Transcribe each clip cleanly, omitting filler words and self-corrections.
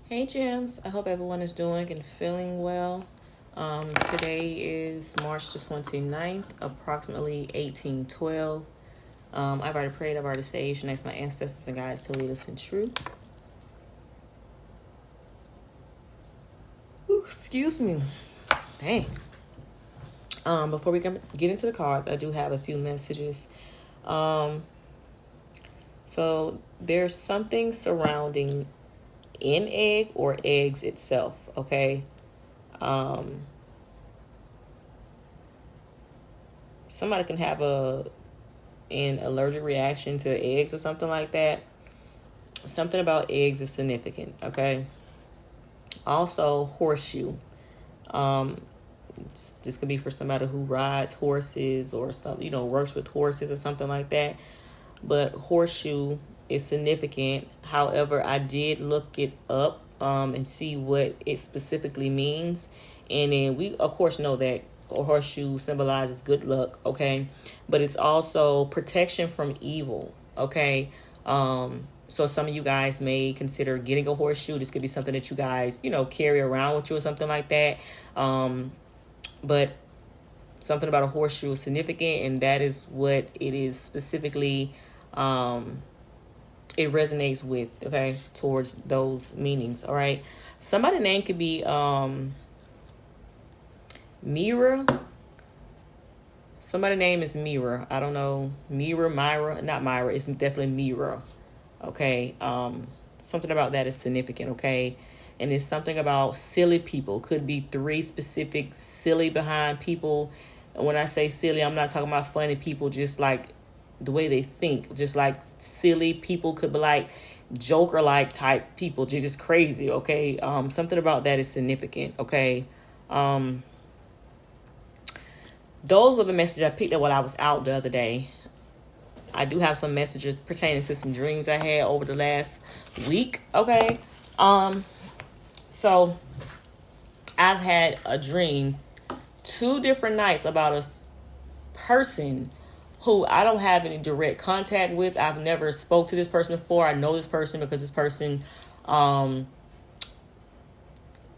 Hey Gems, I hope everyone is doing and feeling well. Today is March the 29th, approximately 1812. I've already prayed, I've already saged, and asked my ancestors and guides to lead us in truth. Ooh, excuse me. Dang. Before we get into the cards, I do have a few messages. So there's something surrounding an egg or eggs itself, okay? Somebody can have an allergic reaction to eggs or something like that. Something about eggs is significant, okay? Also, horseshoe. This could be for somebody who rides horses or something, works with horses or something like that. But horseshoe is significant. However, I did look it up and see what it specifically means. And then we, of course, know that a horseshoe symbolizes good luck, okay? But it's also protection from evil, okay? So some of you guys may consider getting a horseshoe. This could be something that you guys, carry around with you or something like that. But something about a horseshoe is significant, and that is what it is specifically. It resonates with, okay, towards those meanings. All right, somebody's name could be Mira. Somebody's name is Mira. I don't know, Myra, not Myra. It's definitely Mira. Okay, something about that is significant. Okay, and it's something about silly people. Could be three specific silly behind people. And when I say silly, I'm not talking about funny people, just like the way they think, just like silly people. Could be like Joker like type people, just crazy. Okay, something about that is significant. Okay, those were the messages I picked up while I was out the other day. I do have some messages pertaining to some dreams I had over the last week. Okay, so I've had a dream 2 different nights about a person who I don't have any direct contact with. I've never spoke to this person before. I know this person because this person,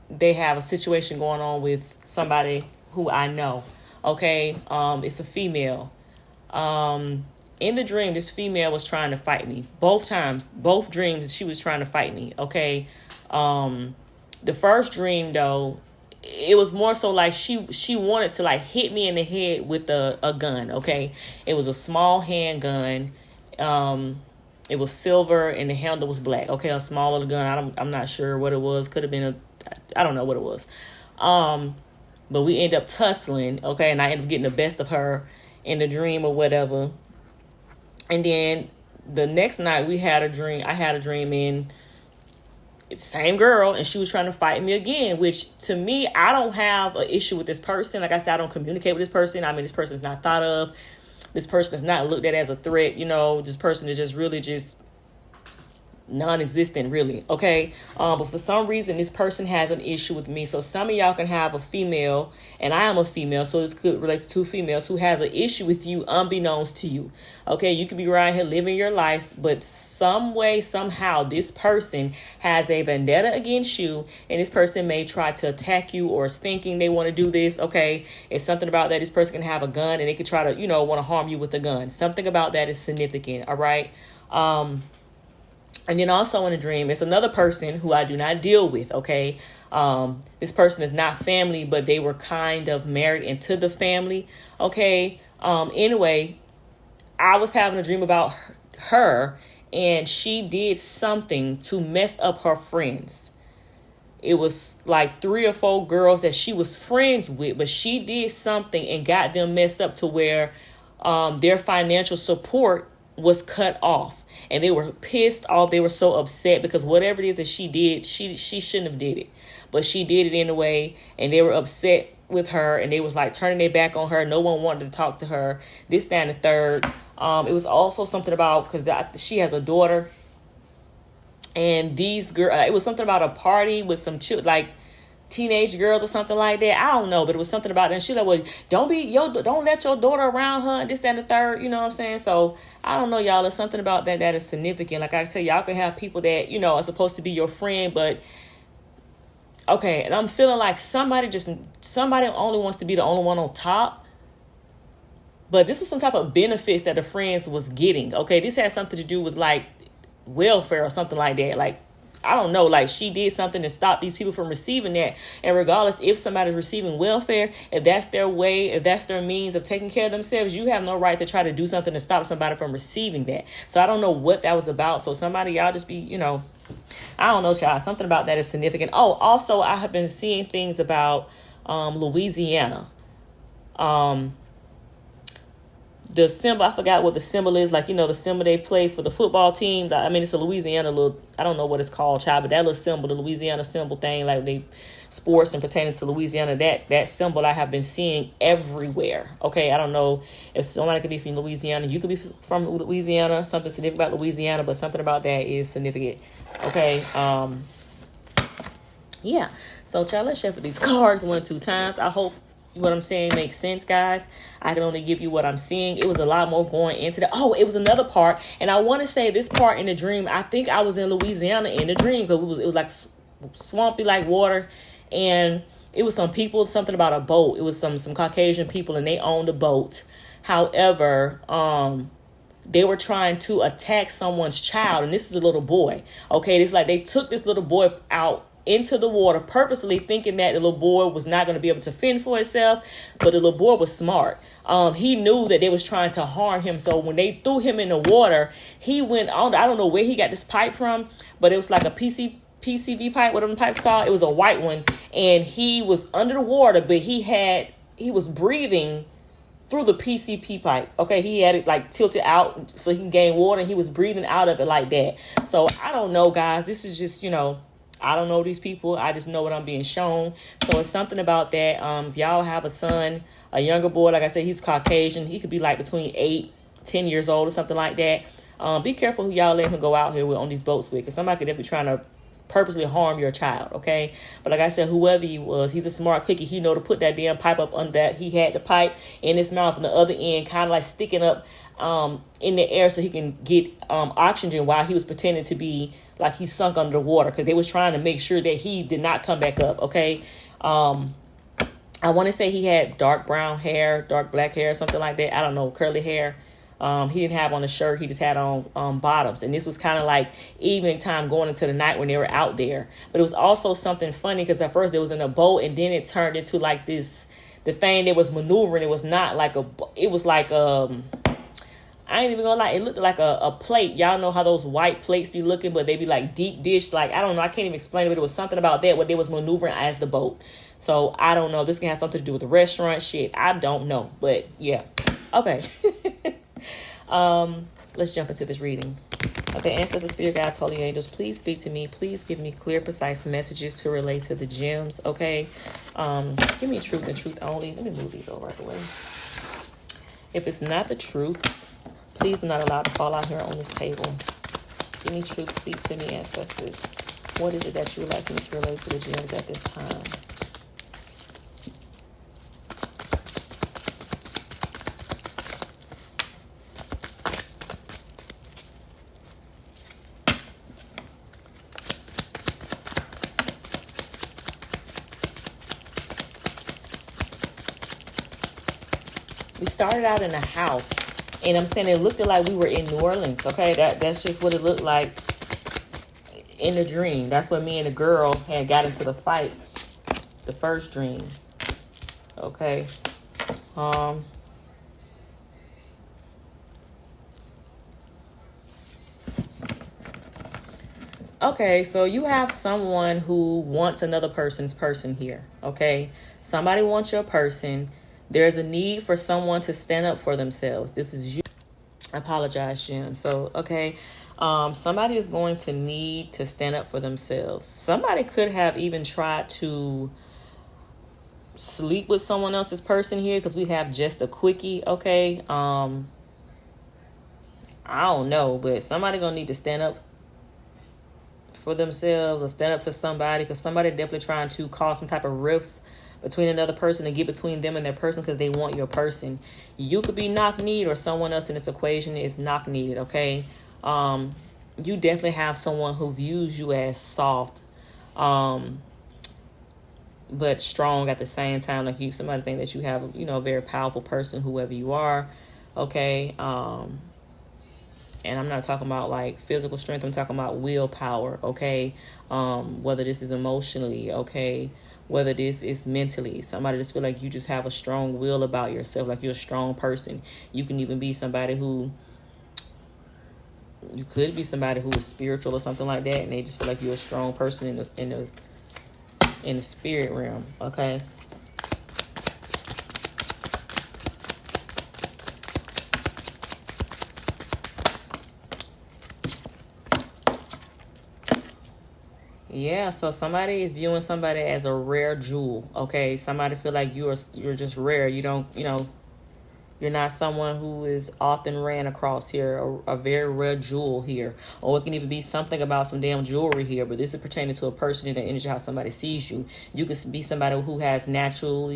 they have a situation going on with somebody who I know. Okay, it's a female. In the dream, this female was trying to fight me. Both dreams, she was trying to fight me. Okay, the first dream though, it was more so like she wanted to like hit me in the head with a gun. Okay, it was a small handgun. It was silver and the handle was black. Okay, a small little gun. I'm not sure what it was. Could have been I don't know what it was. But we end up tussling. Okay, and I end up getting the best of her in the dream or whatever. And then the next night we had a dream. I had a dream in. Same girl, and she was trying to fight me again, which to me, I don't have an issue with this person. Like I said, I don't communicate with this person. I mean, this person is not thought of. This person is not looked at as a threat. This person is just really just non-existent, really. Okay, but for some reason this person has an issue with me. So some of y'all can have a female, and I am a female, so this could relate to 2 females who has an issue with you unbeknownst to you. Okay, you could be right here living your life, but some way, somehow, this person has a vendetta against you, and this person may try to attack you or is thinking they want to do this. Okay, it's something about that. This person can have a gun, and they could try to want to harm you with a gun. Something about that is significant. All right. And then also in a dream, it's another person who I do not deal with, okay? This person is not family, but they were kind of married into the family, okay? Anyway, I was having a dream about her, and she did something to mess up her friends. It was like 3 or 4 girls that she was friends with, but she did something and got them messed up to where their financial support was cut off, and they were pissed off. They were so upset because whatever it is that she did, she shouldn't have did it, but she did it anyway, and they were upset with her, and they was like turning their back on her. No one wanted to talk to her. This, that, and the third. It was also something about, because she has a daughter, and these girls, it was something about a party with some like teenage girls or something like that. I don't know, but it was something about it. And she like, well, don't let your daughter around her, and this, that, and the third. You know what I'm saying? So I don't know, y'all. There's something about that is significant. Like I tell you, y'all can have people that are supposed to be your friend, but Okay, and I'm feeling like somebody only wants to be the only one on top. But this was some type of benefits that the friends was getting. Okay, this had something to do with like welfare or something like that. Like, I don't know, like she did something to stop these people from receiving that. And regardless, if somebody's receiving welfare, if that's their way, if that's their means of taking care of themselves, you have no right to try to do something to stop somebody from receiving that. So I don't know what that was about. So somebody, y'all just be, I don't know, child. Something about that is significant. Oh, also, I have been seeing things about Louisiana. The symbol, I forgot what the symbol is, like, the symbol they play for the football teams. I mean, it's a Louisiana little, I don't know what it's called, child, but that little symbol, the Louisiana symbol thing, like they sports and pertaining to Louisiana, that symbol I have been seeing everywhere. Okay, I don't know if somebody could be from Louisiana, you could be from Louisiana, something significant about Louisiana, but something about that is significant. Okay, yeah. So, child, let's shuffle these cards 1 or 2 times. I hope what I'm saying makes sense, guys. I can only give you what I'm seeing. It was a lot more going into that. Oh, it was another part, and I want to say this part in the dream. I think I was in Louisiana in the dream because it was like swampy, like water, and it was some people, something about a boat. It was some Caucasian people, and they owned a boat. However, they were trying to attack someone's child, and this is a little boy. Okay, it's like they took this little boy out into the water purposely, thinking that the little boy was not going to be able to fend for himself, but the little boy was smart. He knew that they was trying to harm him, so when they threw him in the water, he went on. I don't know where he got this pipe from, but it was like a PCV pipe, whatever the pipe's called. It was a white one, and he was under the water, but he was breathing through the PCP pipe. Okay, he had it like tilted out so he can gain water, and he was breathing out of it like that. So I don't know, guys. This is just, I don't know these people. I just know what I'm being shown. So it's something about that. If y'all have a son, a younger boy, like I said, he's Caucasian. He could be like between 8-10 years old or something like that. Be careful who y'all let him go out here with on these boats with, because somebody could definitely trying to purposely harm your child. Okay, but like I said, whoever he was, he's a smart cookie. He know to put that damn pipe up under that. He had the pipe in his mouth, and the other end kind of like sticking up in the air so he can get oxygen while he was pretending to be like he sunk under the water, because they was trying to make sure that he did not come back up. Okay, I want to say he had dark brown hair, dark black hair, something like that. I don't know, curly hair. He didn't have on a shirt. He just had on bottoms. And this was kind of like evening time going into the night when they were out there. But it was also something funny, because at first they was in a boat, and then it turned into like the thing that was maneuvering. It was not like it was like, I ain't even gonna lie, it looked like a plate. Y'all know how those white plates be looking, but they be like deep dish. Like, I don't know, I can't even explain it, but it was something about that, what they was maneuvering as the boat. So I don't know. This can have something to do with the restaurant shit. I don't know. But yeah. Okay. Let's jump into this reading. Okay, ancestors, spirit guides, holy angels, please speak to me. Please give me clear, precise messages to relate to the gems. Okay. Give me truth and truth only. Let me move these over right the way. If it's not the truth, please do not allow it to fall out here on this table. Give me truth. Speak to me, ancestors. What is it that you would like me to relate to the gems at this time? We started out in a house, and I'm saying it looked like we were in New Orleans. Okay, that's just what it looked like in the dream. That's what me and the girl had got into the fight, the first dream. Okay. Okay, so you have someone who wants another person's person here. Okay, somebody wants your person. There's a need for someone to stand up for themselves. This is you. I apologize, Jim. So, okay. Somebody is going to need to stand up for themselves. Somebody could have even tried to sleep with someone else's person here, because we have just a quickie. Okay. I don't know, but somebody gonna need to stand up for themselves or stand up to somebody, because somebody definitely trying to cause some type of rift between another person and get between them and their person, because they want your person. You could be knock-kneed, or someone else in this equation is knock-kneed, okay? You definitely have someone who views you as soft. but strong at the same time. Like somebody think that you have, you know, a very powerful person, whoever you are. Okay. And I'm not talking about like physical strength. I'm talking about willpower. Okay. Whether this is emotionally, okay, whether this is mentally. Somebody just feel like you just have a strong will about yourself, like you're a strong person. You can even be somebody who, you could be somebody who is spiritual or something like that, and they just feel like you're a strong person in the spirit realm. Okay. Yeah, so somebody is viewing somebody as a rare jewel. Okay, somebody feel like you're just rare. You don't, you know, you're not someone who is often ran across here, a very rare jewel here. Or it can even be something about some damn jewelry here, but this is pertaining to a person in the energy, how somebody sees you. You could be somebody who has natural,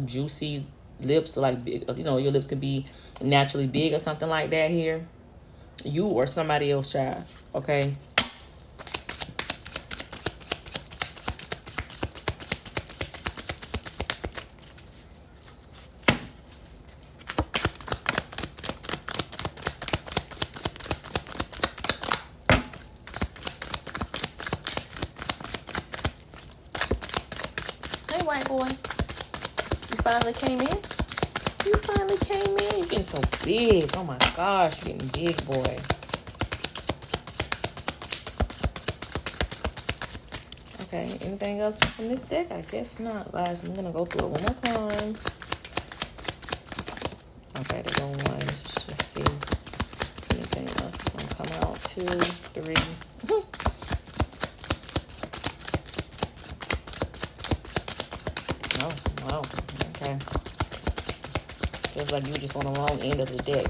juicy lips, like, you know, your lips could be naturally big or something like that here. You or somebody else, child. Okay. Hey, white boy. You finally came in? You finally came in. You're getting so big. Oh my gosh, you're getting big, boy. Okay, anything else from this deck? I guess not. Guys, I'm gonna go through it one more time. Okay, there go one. Let's just see. Anything else is gonna come out? 2, 3. Oh, wow. Okay. Feels like you just on the wrong end of the deck.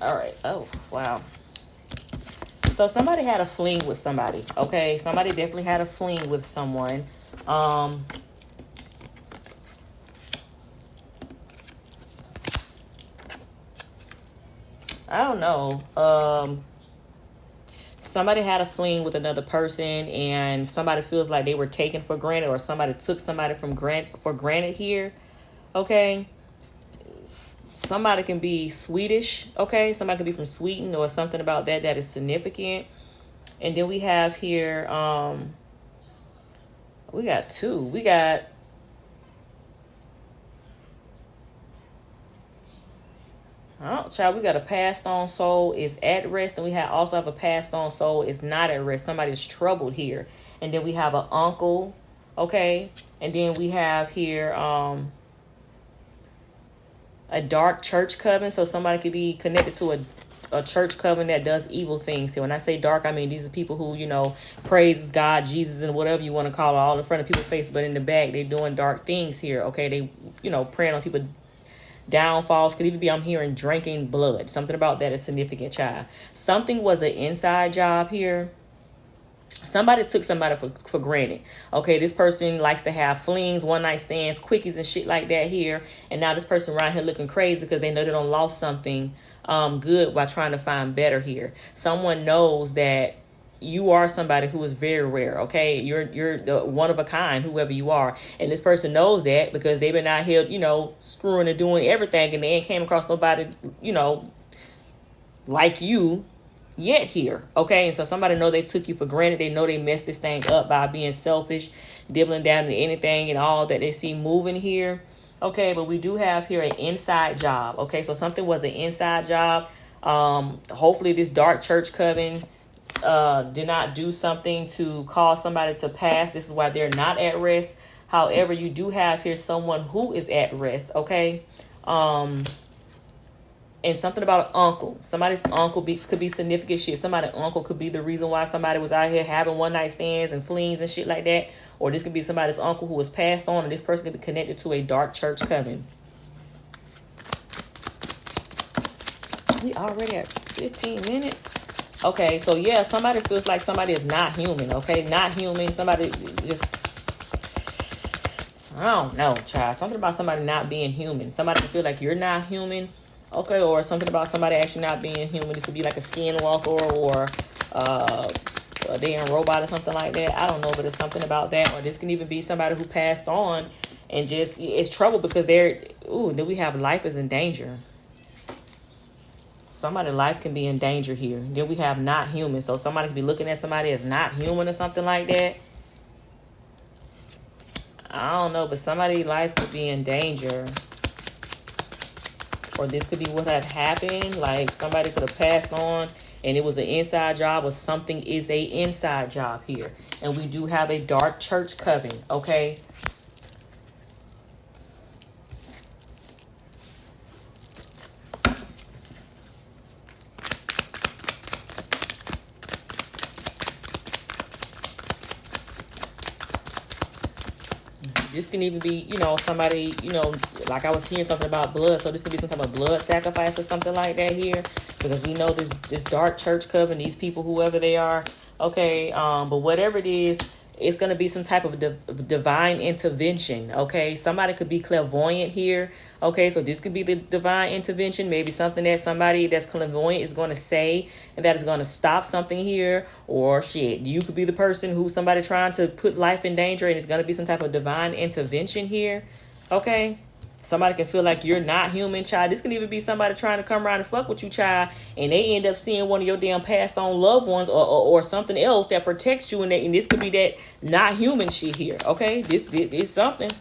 Alright. Oh, wow. So somebody had a fling with somebody. Okay. Somebody definitely had a fling with someone. I don't know. Somebody had a fling with another person, and somebody feels like they were taken for granted, or somebody took somebody for granted here. Okay. Somebody can be Swedish. Okay. Somebody can be from Sweden or something about that is significant. And then we have here, we got 2. We got, oh, child, we got a passed on soul is at rest, and we also have a passed on soul is not at rest. Somebody's troubled here. And then we have an uncle, okay? And then we have here a dark church coven. So somebody could be connected to a church coven that does evil things here. When I say dark, I mean these are people who, you know, praises God, Jesus, and whatever you want to call it, all in front of people's face, but in the back they're doing dark things here. Okay, they, you know, preying on people. Downfalls could even be, I'm hearing drinking blood. Something about that is significant, child. Something was an inside job here. Somebody took somebody for granted. Okay, this person likes to have flings, one night stands, quickies and shit like that here. And now this person around here looking crazy because they know they don't lost something good while trying to find better here. Someone knows that you are somebody who is very rare. Okay, you're the one of a kind, whoever you are, and this person knows that because they've been out here, you know, screwing and doing everything, and they ain't came across nobody, you know, like you yet here. Okay, and so somebody know they took you for granted. They know they messed this thing up by being selfish, dibbling down to anything and all that they see moving here. Okay, but we do have here an inside job. Okay, so something was an inside job. Hopefully this dark church coven did not do something to cause somebody to pass. This is why they're not at rest. However, you do have here someone who is at rest. Okay. And something about an uncle. Somebody's uncle could be significant shit. Somebody's uncle could be the reason why somebody was out here having one night stands and flings and shit like that. Or this could be somebody's uncle who was passed on, and this person could be connected to a dark church coven. We already at 15 minutes. Okay, so yeah, somebody feels like somebody is not human. Okay, not human. Somebody just, I don't know, child. Something about somebody not being human. Somebody can feel like you're not human. Okay, or something about somebody actually not being human. This could be like a skinwalker or a damn robot or something like that. I don't know, but it's something about that. Or this can even be somebody who passed on and just it's trouble because they're, then we have life is in danger. Somebody's life can be in danger here. Then we have not human. So somebody could be looking at somebody as not human or something like that. I don't know, but somebody's life could be in danger. Or this could be what had happened. Like somebody could have passed on and it was an inside job, or something is a inside job here. And we do have a dark church coven, okay? This can even be, somebody, like I was hearing something about blood. So this could be some type of blood sacrifice or something like that here. Because we know this dark church coven, these people, whoever they are. Okay, but whatever it is, it's going to be some type of divine intervention. Okay, somebody could be clairvoyant here. Okay, so this could be the divine intervention. Maybe something that somebody that's clairvoyant is going to say and that is going to stop something here. Or shit, you could be the person who somebody trying to put life in danger and it's going to be some type of divine intervention here. Okay, somebody can feel like you're not human, child. This can even be somebody trying to come around and fuck with you, child, and they end up seeing one of your damn passed on loved ones or something else that protects you, and this could be that not human shit here. Okay, this is something.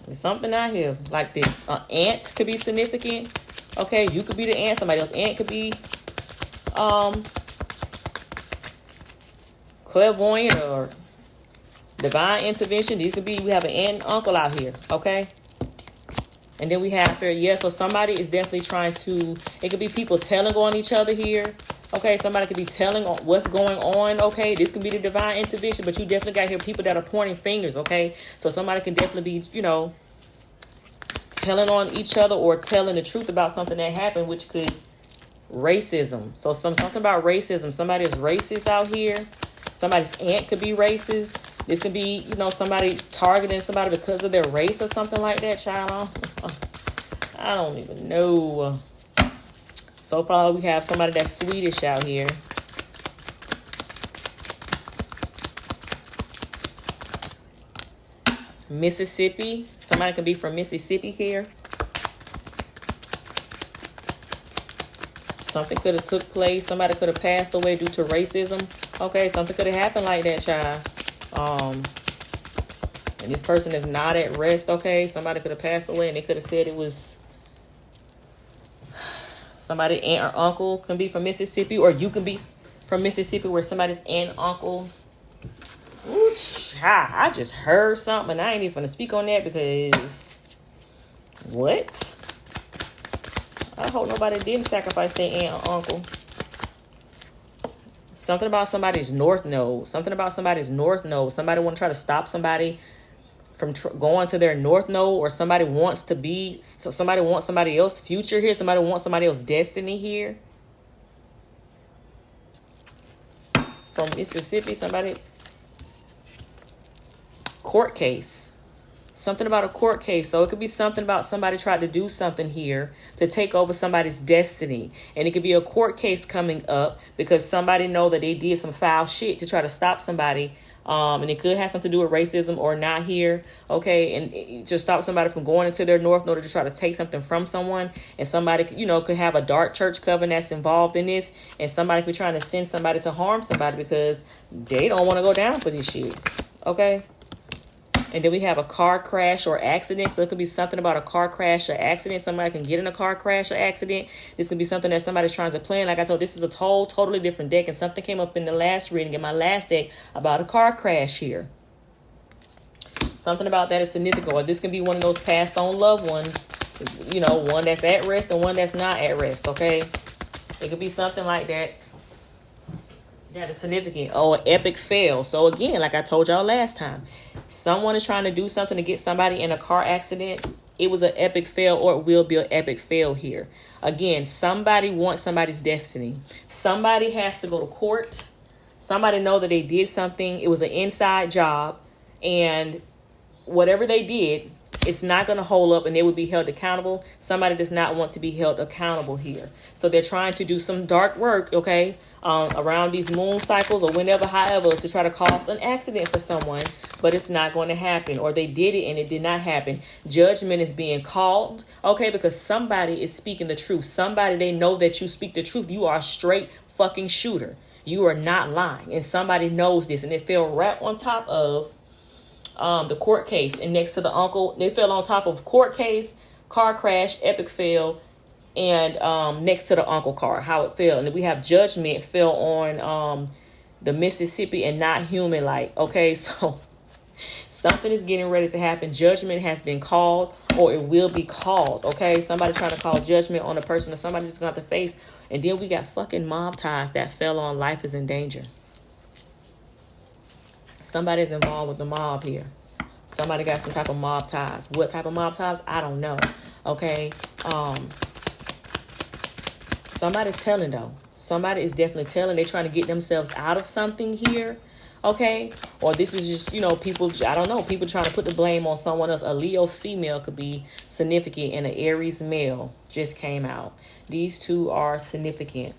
There's something out here like this. Ant could be significant. Okay, you could be the ant. Somebody else's ant could be clairvoyant or divine intervention. These could be, we have an aunt and uncle out here. Okay. And then we have here, so somebody is definitely trying to, it could be people telling on each other here. Okay, somebody could be telling what's going on. Okay, this could be the divine intervention, but you definitely got here people that are pointing fingers. Okay, so somebody can definitely be, telling on each other or telling the truth about something that happened, which could racism. So something about racism. Somebody is racist out here. Somebody's aunt could be racist. This could be, somebody targeting somebody because of their race or something like that, child. I don't even know. So far, we have somebody that's Swedish out here. Mississippi. Somebody could be from Mississippi here. Something could have took place. Somebody could have passed away due to racism. Okay, something could have happened like that, child. And this person is not at rest. Okay, somebody could have passed away and they could have said it was somebody aunt or uncle can be from Mississippi, or you can be from Mississippi where somebody's aunt or uncle. Ooh, I just heard something and I ain't even gonna speak on that because what? I hope nobody didn't sacrifice their aunt or uncle. Something about somebody's north node. Something about somebody's north node. Somebody want to try to stop somebody from going to their north node, or somebody wants to be, so somebody wants somebody else's future here. Somebody wants somebody else's destiny here. From Mississippi, somebody, court case. Something about a court case. So it could be something about somebody tried to do something here to take over somebody's destiny. And it could be a court case coming up because somebody know that they did some foul shit to try to stop somebody. And it could have something to do with racism or not here. Okay. And just stop somebody from going into their north node to try to take something from someone. And somebody, could have a dark church coven that's involved in this. And somebody could be trying to send somebody to harm somebody because they don't want to go down for this shit. Okay. And then we have a car crash or accident. So it could be something about a car crash or accident. Somebody can get in a car crash or accident. This could be something that somebody's trying to plan. Like I told, this is a totally different deck. And something came up in the last reading, in my last deck, about a car crash here. Something about that is significant. Or this can be one of those passed on loved ones. One that's at rest and one that's not at rest. Okay. It could be something like that. That is significant. Oh, an epic fail. So again, like I told y'all last time, someone is trying to do something to get somebody in a car accident. It was an epic fail, or it will be an epic fail here. Again, somebody wants somebody's destiny. Somebody has to go to court. Somebody know that they did something. It was an inside job. And whatever they did, It's not going to hold up and they would be held accountable. Somebody does not want to be held accountable here. So they're trying to do some dark work, okay, around these moon cycles or whenever, however, to try to cause an accident for someone. But it's not going to happen. Or they did it and it did not happen. Judgment is being called, okay, because somebody is speaking the truth. Somebody, they know that you speak the truth. You are a straight fucking shooter. You are not lying. And somebody knows this. And it fell right on top of the court case. And next to the uncle, they fell on top of court case, car crash, epic fail, and next to the uncle car, how it fell. And we have judgment fell on the Mississippi and not human like. Okay, so something is getting ready to happen. Judgment has been called, or it will be called. Okay, somebody trying to call judgment on a person, or somebody just going to have to face. And then we got fucking mob ties that fell on life is in danger. Somebody's involved with the mob here. Somebody got some type of mob ties. What type of mob ties? I don't know. Okay. Somebody telling though. Somebody is definitely telling. They're trying to get themselves out of something here. Okay. Or this is just, people, I don't know. People trying to put the blame on someone else. A Leo female could be significant and an Aries male just came out. These two are significant.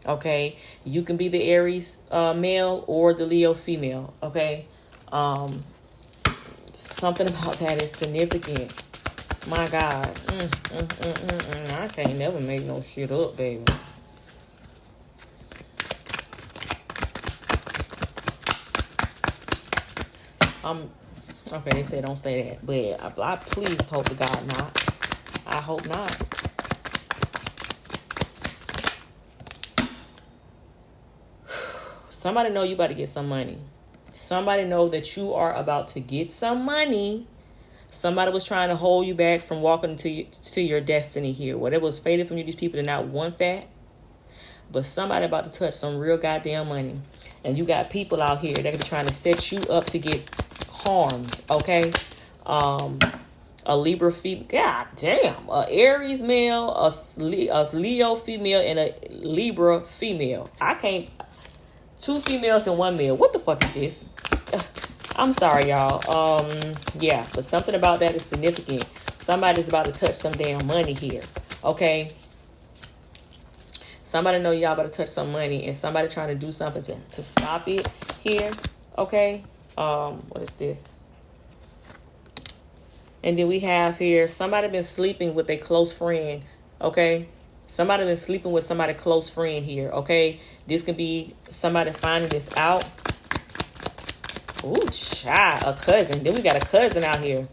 Okay, you can be the Aries male or the Leo female. Okay, something about that is significant. My God, I can't never make no shit up, baby. Okay, they said don't say that, but I please hope to God not. I hope not. Somebody know you about to get some money. Somebody know that you are about to get some money. Somebody was trying to hold you back from walking to your destiny here. Whatever was fated from you, these people did not want that. But somebody about to touch some real goddamn money. And you got people out here that are trying to set you up to get harmed. Okay? A Libra female. God damn. A Aries male, a Leo female, and a Libra female. I can't... 2 females and 1 male. What the fuck is this? I'm sorry, y'all. Yeah, but something about that is significant. Somebody's about to touch some damn money here. Okay? Somebody know y'all about to touch some money, and somebody trying to do something to stop it here. Okay? What is this? And then we have here, somebody been sleeping with a close friend. Okay? Somebody been sleeping with somebody close friend here, okay? This could be somebody finding this out. Ooh, child, a cousin. Then we got a cousin out here.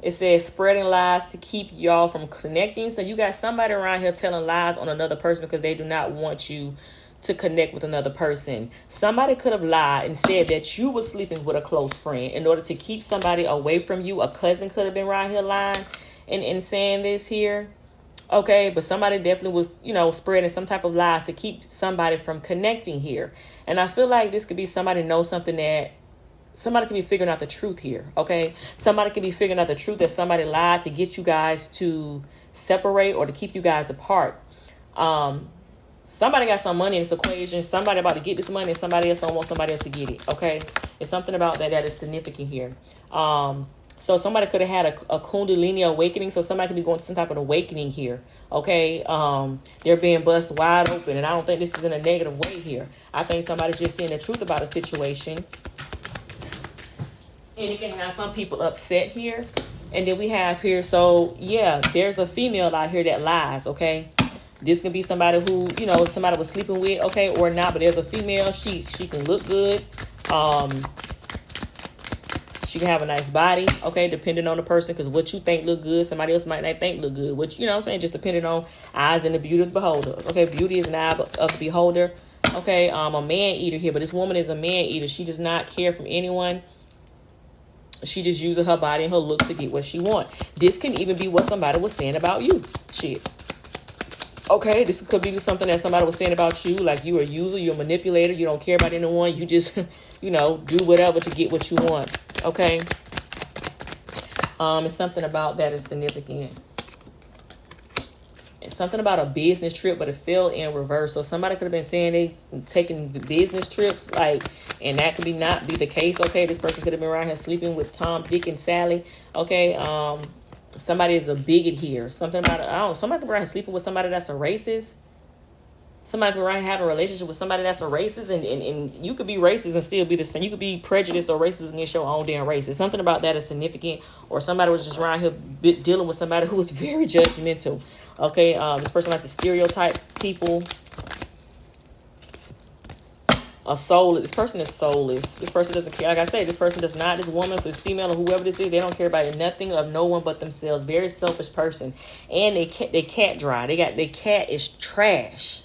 It says spreading lies to keep y'all from connecting. So you got somebody around here telling lies on another person because they do not want you to connect with another person. Somebody could have lied and said that you were sleeping with a close friend in order to keep somebody away from you. A cousin could have been around here lying and saying this here. Okay, but somebody definitely was, spreading some type of lies to keep somebody from connecting here. And I feel like this could be somebody knows something that somebody could be figuring out the truth here. Okay, somebody could be figuring out the truth that somebody lied to get you guys to separate or to keep you guys apart. Somebody got some money in this equation. Somebody about to get this money and somebody else don't want somebody else to get it. Okay, it's something about that is significant here. So somebody could have had a Kundalini awakening. So somebody could be going to some type of awakening here. Okay. They're being bust wide open. And I don't think this is in a negative way here. I think somebody's just saying the truth about a situation. And it can have some people upset here. And then we have here. So, yeah, there's a female out here that lies. Okay. This can be somebody who, somebody was sleeping with. Okay. Or not. But there's a female. She can look good. She can have a nice body, okay, depending on the person, because what you think look good, somebody else might not think look good, which, just depending on eyes and the beauty of the beholder, okay? Beauty is an eye of the beholder, okay? A man eater here, but this woman is a man eater. She does not care from anyone. She just uses her body and her looks to get what she wants. This can even be what somebody was saying about you. Shit. Okay, this could be something that somebody was saying about you, like you're a user, you're a manipulator, you don't care about anyone, you just, do whatever to get what you want. Okay. It's something about that is significant. It's something about a business trip, but it fell in reverse. So somebody could have been saying they taking the business trips, like And that could not be the case. Okay, this person could have been around here sleeping with Tom, Dick, and Sally. Okay, somebody is a bigot here. Something about, I don't know, somebody could be around here sleeping with somebody that's a racist. Somebody could be around here having a relationship with somebody that's a racist, and you could be racist and still be the same. You could be prejudiced or racist against your own damn race. Something about that is significant. Or somebody was just around here dealing with somebody who was very judgmental. Okay, this person likes to stereotype people. A soulless. This person is soulless. This person doesn't care. Like I say, this person does not. This woman, this female, or whoever this is, they don't care about nothing of no one but themselves. Very selfish person, and they cat dry. Their cat is trash.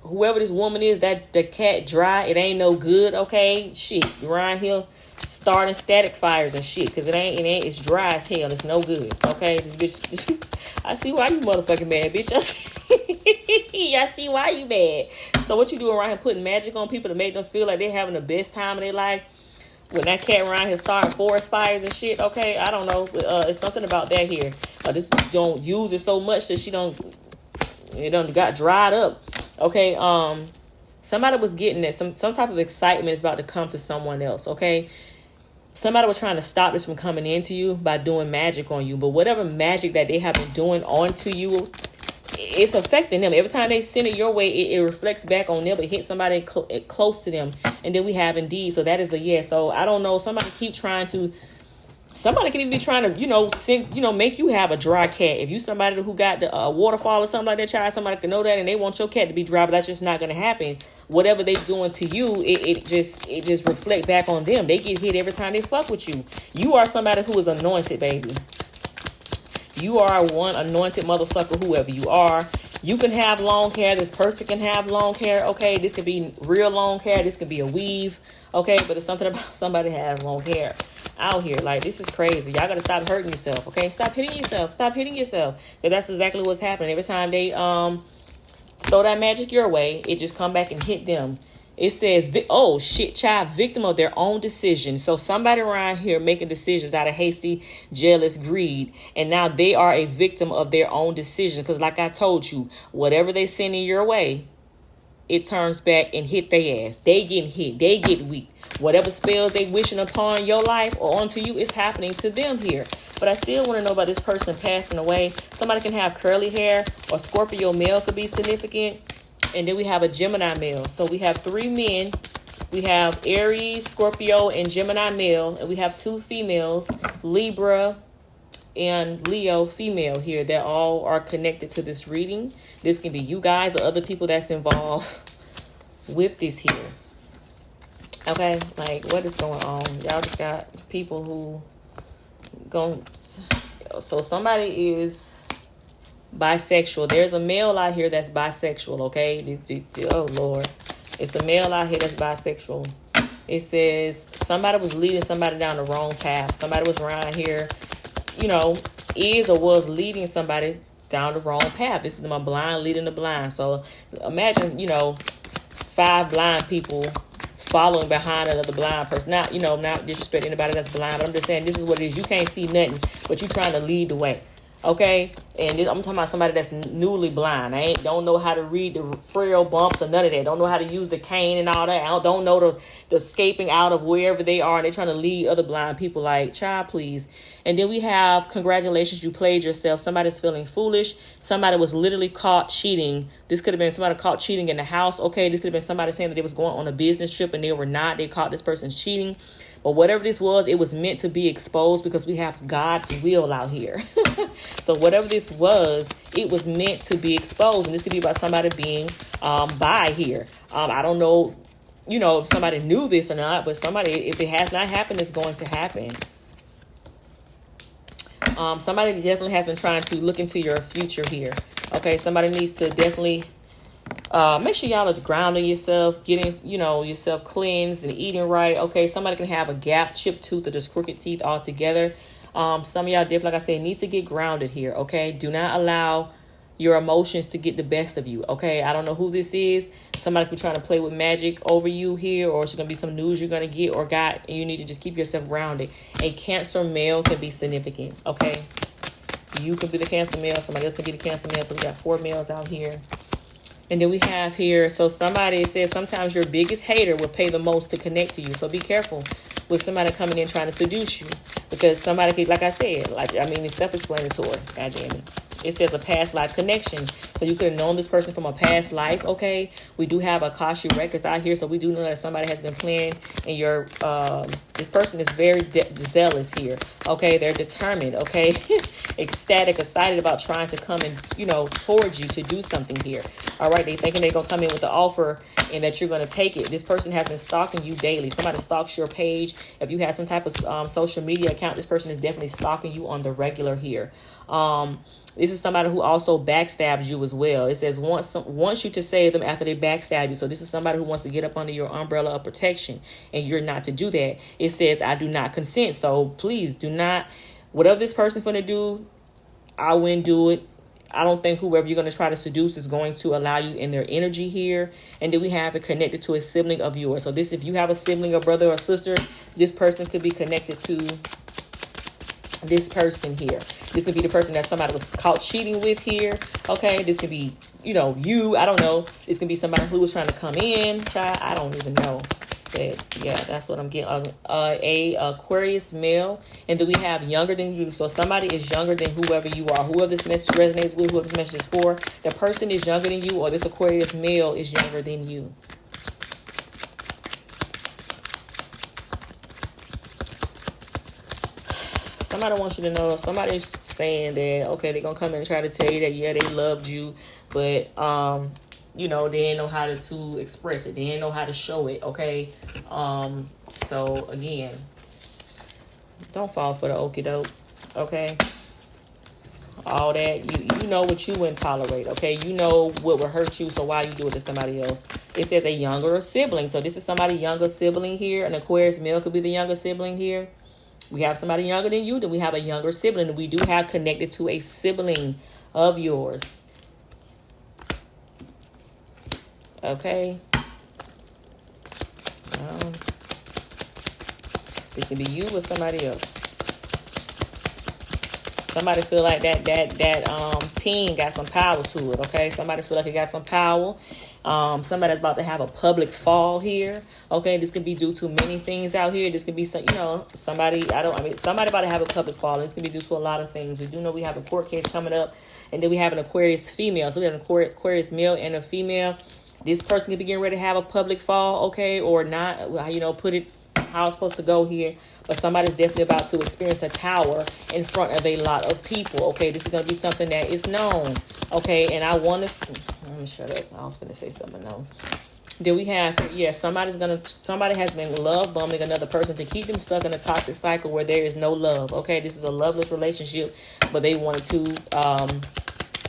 Whoever this woman is, that the cat dry. It ain't no good. Okay, shit. You're around here starting static fires and shit, because it's dry as hell. It's no good. Okay, this bitch. I see why you motherfucking mad, bitch. I see why you mad. So what you doing around here putting magic on people to make them feel like they're having the best time of their life? When that cat around here starting forest fires and shit, okay, I don't know. It's something about that here. This don't use it so much that it done got dried up. Okay, somebody was getting that some type of excitement is about to come to someone else. Okay, somebody was trying to stop this from coming into you by doing magic on you. But whatever magic that they have been doing onto you, it's affecting them. Every time they send it your way, it reflects back on them. It hits somebody close to them. And then we have indeed. So that is a yes. So I don't know. Somebody can even be trying to, make you have a dry cat. If you somebody who got the waterfall or something like that, child, somebody can know that and they want your cat to be dry, but that's just not going to happen. Whatever they doing to you, it just reflect back on them. They get hit every time they fuck with you. You are somebody who is anointed, baby. You are one anointed mother sucker, whoever you are. You can have long hair. This person can have long hair. Okay, this could be real long hair. This could be a weave. Okay, but it's something about somebody having long hair out here. Like, this is crazy. Y'all gotta stop hurting yourself. Okay, stop hitting yourself. Stop hitting yourself. Because that's exactly what's happening. Every time they throw that magic your way, it just come back and hit them. It says, oh, shit, child, victim of their own decision. So somebody around here making decisions out of hasty, jealous greed. And now they are a victim of their own decision. Because like I told you, whatever they send in your way, it turns back and hit their ass. They getting hit. They get weak. Whatever spells they wishing upon your life or onto you is happening to them here. But I still want to know about this person passing away. Somebody can have curly hair, or Scorpio male could be significant. And then we have a Gemini male. So we have 3 men. We have Aries, Scorpio, and Gemini male. And we have 2 females, Libra and Leo female here, that all are connected to this reading. This can be you guys or other people that's involved with this here. Okay, like, what is going on? Y'all just got people who so somebody is bisexual. There's a male out here that's bisexual, okay? Oh, Lord. It's a male out here that's bisexual. It says somebody was leading somebody down the wrong path. Somebody was around here, is or was leading somebody down the wrong path. This is my blind leading the blind. So imagine, 5 blind people following behind another blind person. Not disrespecting anybody that's blind, but I'm just saying this is what it is. You can't see nothing, but you're trying to lead the way. Okay, and I'm talking about somebody that's newly blind. Don't know how to read the frail bumps or none of that. Don't know how to use the cane and all that. I don't know the escaping out of wherever they are. And they're trying to lead other blind people. Like, child, please. And then we have, congratulations, you played yourself. Somebody's feeling foolish. Somebody was literally caught cheating. This could have been somebody caught cheating in the house. Okay, this could have been somebody saying that they was going on a business trip and they were not. They caught this person cheating. But whatever this was, it was meant to be exposed because we have God's will out here. So whatever this was, it was meant to be exposed. And this could be about somebody being bi here. I don't know, if somebody knew this or not, but if it has not happened, it's going to happen. Somebody definitely has been trying to look into your future here. Okay, somebody needs to definitely make sure y'all are grounding yourself, getting, yourself cleansed and eating right. Okay, somebody can have a gap, chipped tooth, or just crooked teeth altogether. Some of y'all definitely, like I said, need to get grounded here. Okay, do not allow your emotions to get the best of you. Okay, I don't know who this is. Somebody could be trying to play with magic over you here, or it's going to be some news you're going to get or got, and you need to just keep yourself grounded. A Cancer male can be significant. Okay, you could be the Cancer male. Somebody else could be the Cancer male. So we got 4 males out here. And then we have here, so somebody says sometimes your biggest hater will pay the most to connect to you. So be careful with somebody coming in trying to seduce you. Because somebody could, like I said, it's self-explanatory. God damn it. It says a past life connection. So you could have known this person from a past life, okay? We do have Akasha records out here, so we do know that somebody has been playing, and your this person is very zealous here, okay? They're determined, okay? Ecstatic, excited about trying to come in, towards you to do something here. All right, they thinking they're going to come in with the offer and that you're going to take it. This person has been stalking you daily. Somebody stalks your page. If you have some type of social media account, this person is definitely stalking you on the regular here. This is somebody who also backstabs you as well. It says wants you to save them after they backstab you. So this is somebody who wants to get up under your umbrella of protection, and you're not to do that. It says I do not consent. So please do not. Whatever this person finna do, I wouldn't do it. I don't think whoever you're going to try to seduce is going to allow you in their energy here. And then we have it connected to a sibling of yours. So this, if you have a sibling or brother or sister, this person could be connected to this person here. This could be the person that somebody was caught cheating with here. Okay, this could be, you. I don't know. This could be somebody who was trying to come in. Child, I don't even know. Yeah, that's what I'm getting. A Aquarius male. And do we have younger than you? So somebody is younger than whoever you are. Whoever this message resonates with, whoever this message is for, the person is younger than you, or this Aquarius male is younger than you. Somebody wants you to know, somebody's saying that, okay, they're going to come in and try to tell you that, yeah, they loved you, but, they didn't know how to express it. They didn't know how to show it, okay? So, again, don't fall for the okie doke, okay? All that, you know what you wouldn't tolerate, okay? You know what would hurt you, so why you do it to somebody else? It says a younger sibling. So this is somebody younger sibling here. An Aquarius male could be the younger sibling here. We have somebody younger than you, then we have a younger sibling. We do have connected to a sibling of yours. Okay. It can be you or somebody else. Somebody feel like that pin got some power to it, okay? Somebody feel like it got some power. Somebody's about to have a public fall here. Okay, this could be due to many things out here. This could be some, somebody about to have a public fall. This could be due to a lot of things. We do know we have a court case coming up, and then we have an Aquarius female. So we have an Aquarius male and a female. This person could be getting ready to have a public fall, okay, or not. Put it how it's supposed to go here. But somebody's definitely about to experience a tower in front of a lot of people. Okay, this is going to be something that is known. Okay, and I want to... Let me shut up. I was going to say something else. Then we have, somebody has been love bombing another person to keep them stuck in a toxic cycle where there is no love. Okay, this is a loveless relationship, but they wanted to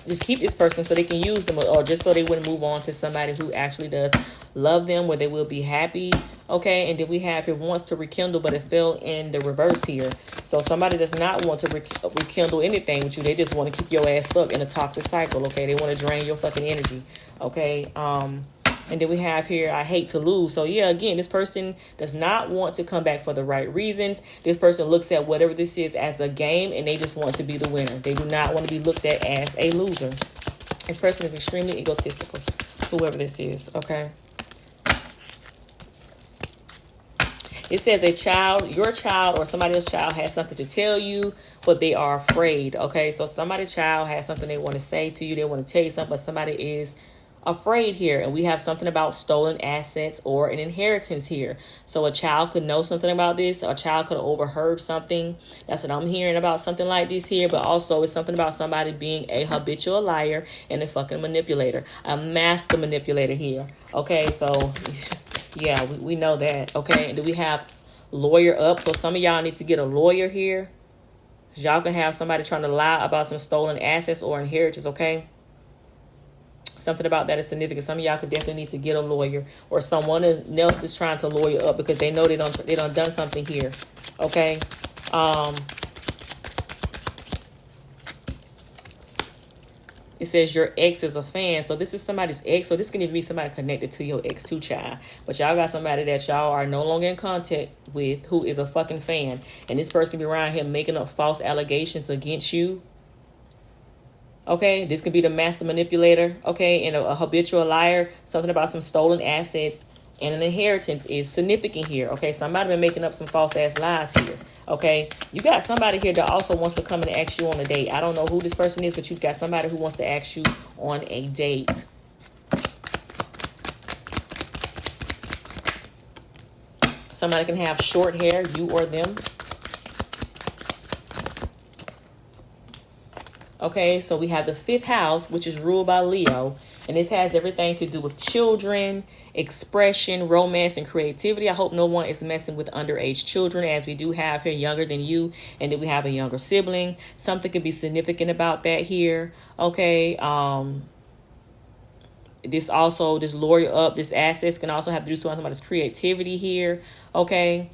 just keep this person so they can use them, or just so they wouldn't move on to somebody who actually does love them, where they will be happy. Okay, and then we have it wants to rekindle, but it fell in the reverse here. So somebody does not want to rekindle anything with you. They just want to keep your ass stuck in a toxic cycle. Okay, they want to drain your fucking energy. Okay, and then we have here, I hate to lose. So yeah, again, this person does not want to come back for the right reasons. This person looks at whatever this is as a game, and they just want to be the winner. They do not want to be looked at as a loser. This person is extremely egotistical, whoever this is, okay? It says your child or somebody else's child has something to tell you, but they are afraid, okay? So somebody's child has something they want to say to you. They want to tell you something, but somebody is afraid here. And we have something about stolen assets or an inheritance here. So a child could know something about this. A child could have overheard something. That's what I'm hearing about, something like this here. But also it's something about somebody being a habitual liar and a fucking manipulator. A master manipulator here. Okay, so... yeah, we know that. Okay, and do we have lawyer up? So some of y'all need to get a lawyer here. Y'all can have somebody trying to lie about some stolen assets or inheritance, okay? Something about that is significant. Some of y'all could definitely need to get a lawyer, or someone else is trying to lawyer up because they know they done something here, okay? It says your ex is a fan. So this is somebody's ex. So this can even be somebody connected to your ex too, child. But y'all got somebody that y'all are no longer in contact with who is a fucking fan. And this person can be around here making up false allegations against you. Okay, this could be the master manipulator, okay, and a habitual liar. Something about some stolen assets and an inheritance is significant here, okay? Somebody been making up some false-ass lies here, okay? You got somebody here that also wants to come and ask you on a date. I don't know who this person is, but you've got somebody who wants to ask you on a date. Somebody can have short hair, you or them. Okay, so we have the 5th house, which is ruled by Leo. And this has everything to do with children, expression, romance, and creativity. I hope no one is messing with underage children, as we do have here younger than you. And then we have a younger sibling. Something could be significant about that here. Okay, this lure you up. This assets can also have to do something about this creativity here. Okay,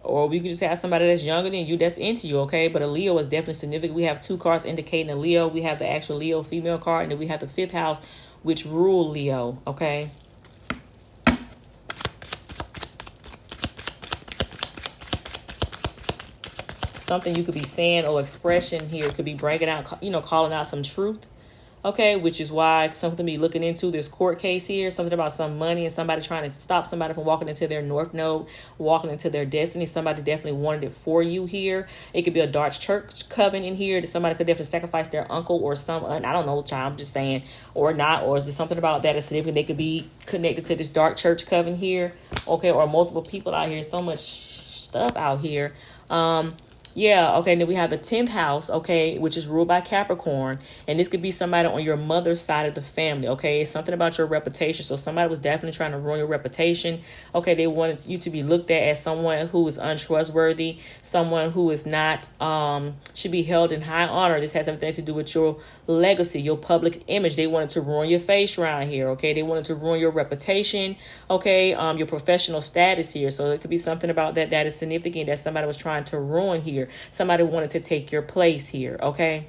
or we could just have somebody that's younger than you that's into you, okay? But a Leo is definitely significant. We have 2 cards indicating a Leo. We have the actual Leo female card, and then we have the 5th house, which rule Leo, okay? Something you could be saying or expression here could be bringing out, calling out some truth. Okay, which is why something to be looking into this court case here. Something about some money and somebody trying to stop somebody from walking into their north node, walking into their destiny. Somebody definitely wanted it for you here. It could be a dark church coven in here that somebody could definitely sacrifice their uncle or I don't know, child, I'm just saying, or not. Or is there something about that is significant? They could be connected to this dark church coven here. Okay, or multiple people out here. So much stuff out here. Yeah, okay, and then we have the 10th house, okay, which is ruled by Capricorn. And this could be somebody on your mother's side of the family, okay? It's something about your reputation. So somebody was definitely trying to ruin your reputation. Okay, they wanted you to be looked at as someone who is untrustworthy, someone who is not, should be held in high honor. This has everything to do with your legacy, your public image. They wanted to ruin your face around here, okay? They wanted to ruin your reputation, okay? Your professional status here. So it could be something about that is significant that somebody was trying to ruin here. Somebody wanted to take your place here, okay?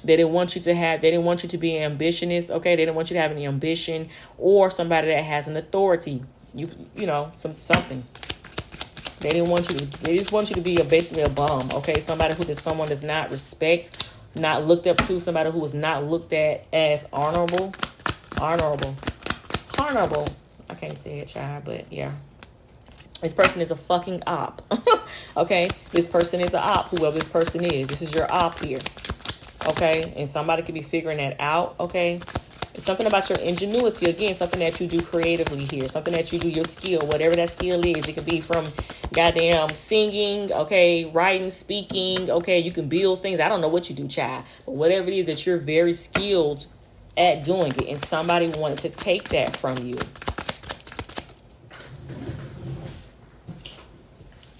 They didn't want you to be ambitious, okay? They didn't want you to have any ambition, or somebody that has an authority, something. They just want you to be basically a bum, okay? Someone does not respect, not looked up to, somebody who is not looked at as honorable. I can't say it, child, but yeah. This person is a fucking op. Okay? This person is an op, whoever this person is. This is your op here. Okay? And somebody could be figuring that out. Okay? It's something about your ingenuity. Again, something that you do creatively here. Something that you do, your skill, whatever that skill is. It could be from goddamn singing, okay, writing, speaking. Okay? You can build things. I don't know what you do, child. But whatever it is that you're very skilled at doing it. And somebody wanted to take that from you.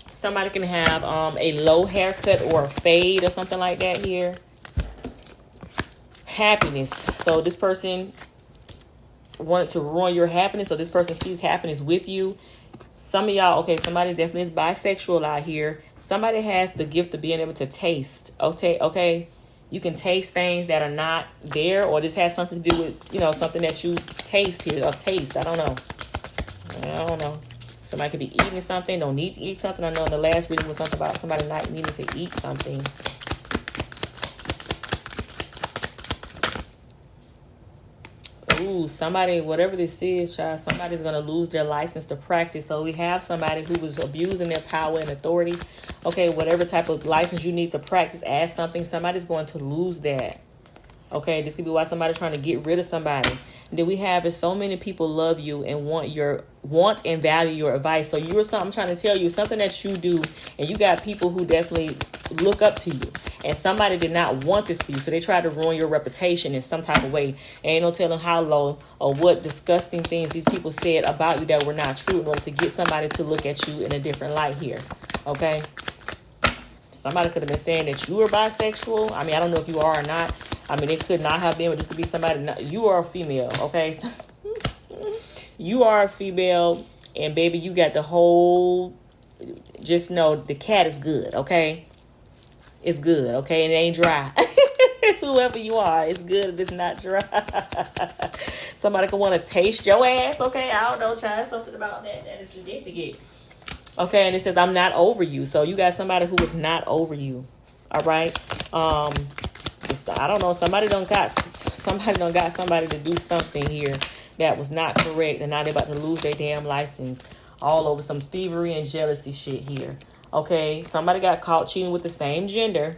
Somebody can have a low haircut or a fade or something like that here. Happiness. So this person wanted to ruin your happiness. So this person sees happiness with you. Some of y'all, okay, somebody definitely is bisexual out here. Somebody has the gift of being able to taste. Okay. You can taste things that are not there, or this has something to do with, something that you taste here. Or taste. I don't know. Somebody could be eating something, don't need to eat something. I know in the last reading was something about somebody not needing to eat something. Ooh, somebody, whatever this is, child, somebody's going to lose their license to practice. So we have somebody who was abusing their power and authority. Okay, whatever type of license you need to practice as something, somebody's going to lose that. Okay, this could be why somebody's trying to get rid of somebody. And then we have is so many people love you and want and value your advice. So you're something I'm trying to tell you, something that you do, and you got people who definitely look up to you. And somebody did not want this for you, so they tried to ruin your reputation in some type of way. Ain't no telling how low or what disgusting things these people said about you that were not true in order to get somebody to look at you in a different light here. Okay? Somebody could have been saying that you were bisexual. I mean, I don't know if you are or not. I mean, it could not have been, but this could be somebody. You are a female, okay? You are a female, and baby, you got the whole. Just know the cat is good, okay? It's good, okay? And it ain't dry. Whoever you are, it's good if it's not dry. Somebody could want to taste your ass, okay? I don't know, try something about that is significant. Okay, and it says, I'm not over you. So you got somebody who is not over you. All right. I don't know, somebody done got somebody to do something here that was not correct, and now they're about to lose their damn license all over some thievery and jealousy shit here. Okay, somebody got caught cheating with the same gender.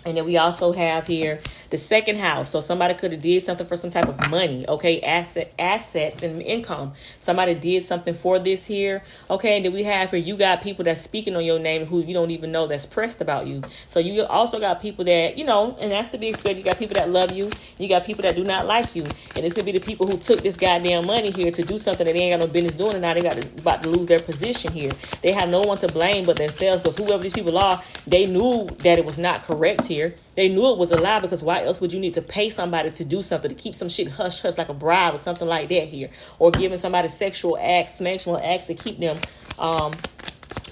And then we also have here the second house. So somebody could have did something for some type of money, okay, assets and income. Somebody did something for this here, okay. And then we have here, you got people that's speaking on your name who you don't even know that's pressed about you. So you also got people that, you know, and that's to be expected. You got people that love you. You got people that do not like you. And it's going to be the people who took this goddamn money here to do something that they ain't got no business doing. And now they about to lose their position here. They have no one to blame but themselves, because whoever these people are, they knew that it was not correct here. They knew it was a lie, because why else would you need to pay somebody to do something, to keep some shit hush hush like a bribe or something like that here, or giving somebody sexual acts to keep them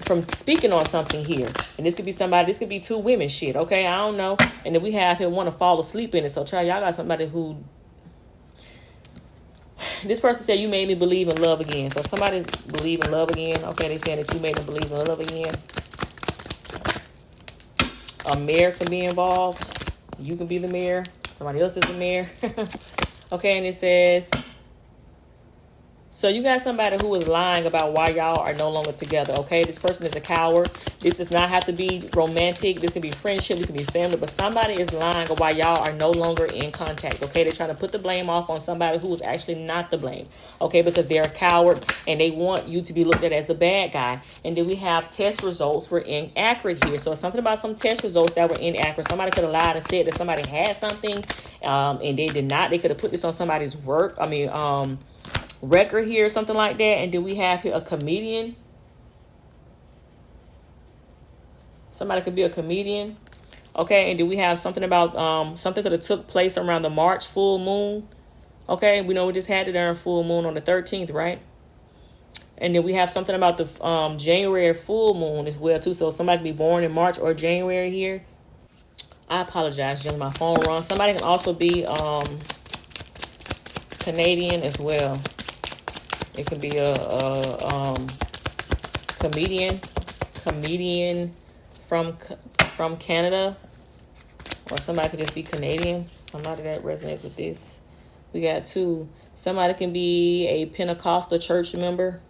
from speaking on something here. And this could be somebody, this could be two women shit, okay, I don't know. And then we have here want to fall asleep in it. So y'all got somebody who, this person said, you made me believe in love again. So somebody believe in love again, okay, they saying that you made them believe in love again. A mayor can be involved. You can be the mayor. Somebody else is the mayor. Okay, and it says, so you got somebody who is lying about why y'all are no longer together, okay? This person is a coward. This does not have to be romantic. This can be friendship. This can be family. But somebody is lying about why y'all are no longer in contact, okay? They're trying to put the blame off on somebody who is actually not the blame, okay? Because they're a coward and they want you to be looked at as the bad guy. And then we have test results were inaccurate here. So it's something about some test results that were inaccurate. Somebody could have lied and said that somebody had something and they did not. They could have put this on somebody's record here or something like that. And then we have here a comedian. Somebody could be a comedian, okay. And then we have something about something could have took place around the March full moon, okay. We know we just had it during full moon on the 13th, right? And then we have something about the January full moon as well too. So somebody could be born in March or January here. I apologize, just my phone run. Somebody can also be Canadian as well. It could be a comedian from Canada, or somebody could just be Canadian. Somebody that resonates with this. We got two. Somebody can be a Pentecostal church member.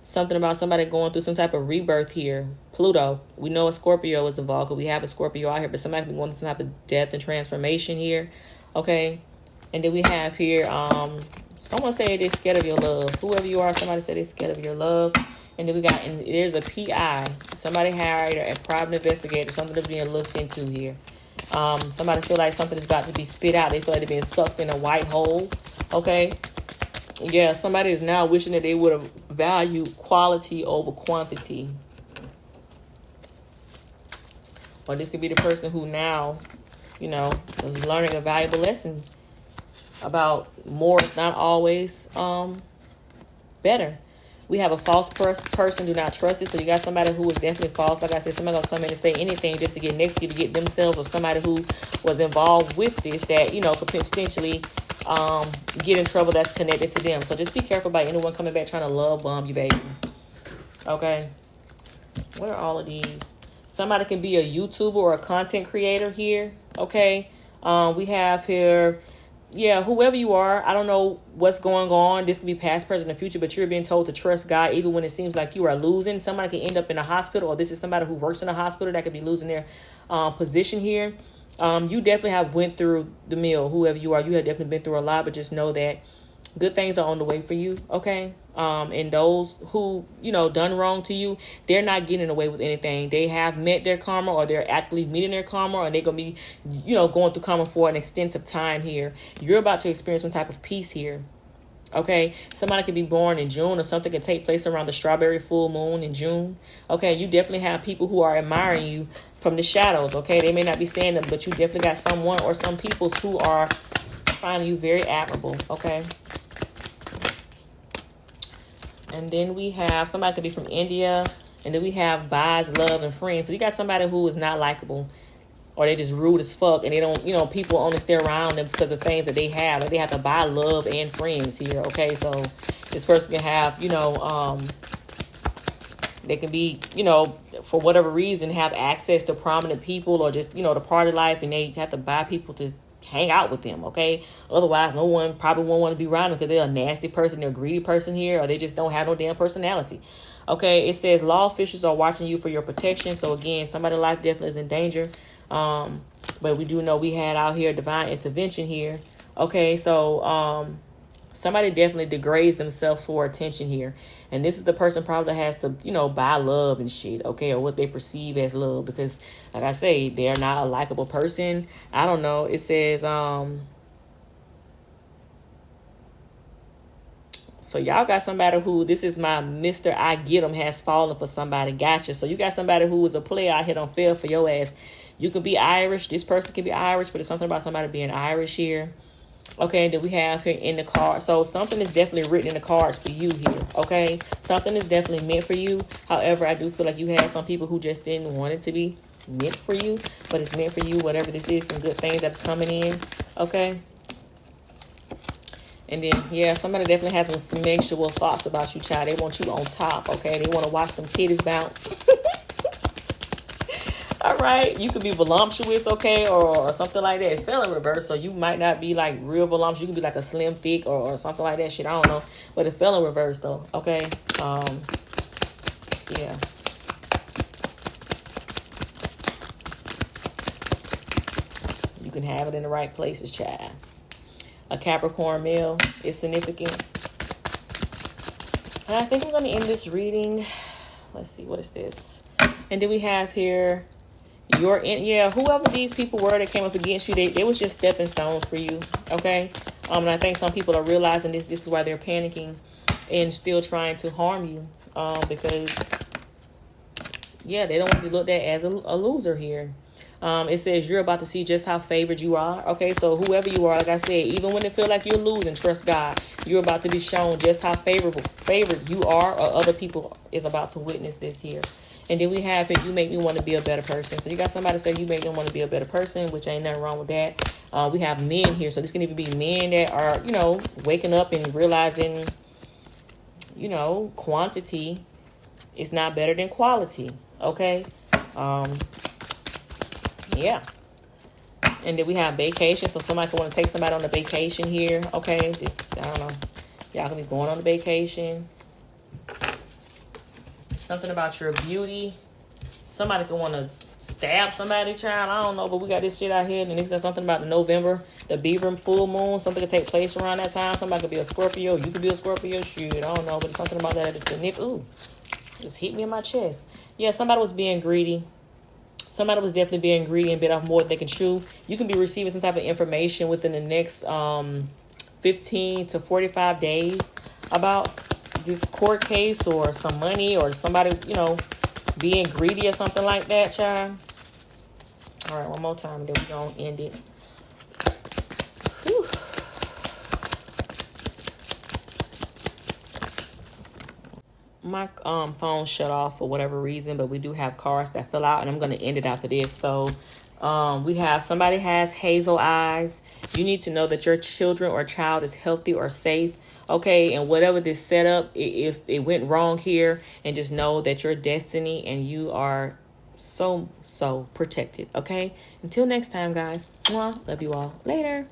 Something about somebody going through some type of rebirth here. Pluto. We know a Scorpio is involved, because we have a Scorpio out here, but somebody can be going through some type of death and transformation here. Okay. And then we have here, someone said they're scared of your love. Whoever you are, somebody said they're scared of your love. And then and there's a PI. Somebody hired a private investigator. Something that's being looked into here. Somebody feel like something is about to be spit out. They feel like they're being sucked in a white hole. Okay. Yeah, somebody is now wishing that they would have valued quality over quantity. Or this could be the person who now, is learning a valuable lesson about more is not always better. We have a false person. Do not trust it. So you got somebody who is definitely false. Like I said, somebody gonna come in and say anything just to get next to you, to get themselves or somebody who was involved with this that could potentially get in trouble that's connected to them. So just be careful about anyone coming back trying to love bomb you, baby. Okay. What are all of these? Somebody can be a YouTuber or a content creator here. Okay. We have here. Yeah, whoever you are, I don't know what's going on. This could be past, present, and future, but you're being told to trust God even when it seems like you are losing. Somebody can end up in a hospital, or this is somebody who works in a hospital that could be losing their position here. You definitely have went through the mill, whoever you are. You have definitely been through a lot, but just know that good things are on the way for you, okay? And those who, done wrong to you, they're not getting away with anything. They have met their karma, or they're actively meeting their karma, or they're going to be, going through karma for an extensive time here. You're about to experience some type of peace here, okay? Somebody could be born in June, or something can take place around the strawberry full moon in June, okay? You definitely have people who are admiring you from the shadows, okay? They may not be saying them, but you definitely got someone or some people who are finding you very admirable, okay? And then we have somebody could be from India. And then we have buys, love, and friends. So you got somebody who is not likable, or they just rude as fuck, and they don't, people only stay around them because of things that they have. Like they have to buy love and friends here. Okay, so this person can have, They can be, for whatever reason, have access to prominent people or just, the party life, and they have to buy people to hang out with them, okay? Otherwise, no one probably won't want to be around them because they're a nasty person, they're a greedy person here, or they just don't have no damn personality. Okay, it says law officials are watching you for your protection. So again, somebody's life definitely is in danger. But we do know we had out here divine intervention here. Okay, so somebody definitely degrades themselves for attention here. And this is the person probably has to, buy love and shit, okay, or what they perceive as love. Because, like I say, they're not a likable person. I don't know. It says, so y'all got somebody who, this is my Mr. I Get 'em has fallen for somebody. Gotcha. So you got somebody who was a player out here, don't fail for your ass. You could be Irish. This person could be Irish, but it's something about somebody being Irish here. Okay, and then we have here in the card. So something is definitely written in the cards for you here. Okay, something is definitely meant for you. However, I do feel like you had some people who just didn't want it to be meant for you, but it's meant for you, whatever this is, some good things that's coming in. Okay. And then, yeah, somebody definitely has some sexual thoughts about you, child. They want you on top, okay? They want to watch them titties bounce. All right. You could be voluptuous, okay, or something like that. It fell in reverse, so you might not be, like, real voluptuous. You could be, like, a slim thick or something like that shit. I don't know. But it fell in reverse, though, okay? Yeah. You can have it in the right places, child. A Capricorn male is significant. And I think I'm going to end this reading. Let's see, what is this? And then we have here, whoever these people were that came up against you, they was just stepping stones for you, okay? And I think some people are realizing this is why they're panicking and still trying to harm you, because, yeah, they don't want to be looked at as a loser here. It says you're about to see just how favored you are. Okay, so whoever you are, like I said, even when it feels like you're losing, trust God. You're about to be shown just how favored you are, or other people is about to witness this here. And then we have it, you make me want to be a better person. So you got somebody say you make them want to be a better person, which ain't nothing wrong with that. We have men here. So this can even be men that are, waking up and realizing, quantity is not better than quality. Okay. Yeah. And then we have vacation. So somebody could want to take somebody on a vacation here. Okay. Just, I don't know. Y'all can be going on a vacation. Something about your beauty. Somebody could want to stab somebody, child. I don't know. But we got this shit out here. And this is something about the November, the Beaver full moon. Something could take place around that time. Somebody could be a Scorpio. You could be a Scorpio. Shoot. I don't know. But it's something about that. It's significant. Ooh. Just hit me in my chest. Yeah. Somebody was being greedy. Somebody was definitely being greedy and bit off more than they can chew. You can be receiving some type of information within the next 15 to 45 days about this court case or some money or somebody, being greedy or something like that, child. All right, one more time and then we're going to end it. Whew. My phone shut off for whatever reason, but we do have cards that fill out, and I'm going to end it after this. So we have somebody has hazel eyes. You need to know that your children or child is healthy or safe. Okay, and whatever this setup it went wrong here, and just know that your destiny and you are so protected. Okay, until next time, guys. Mwah. Love you all. Later.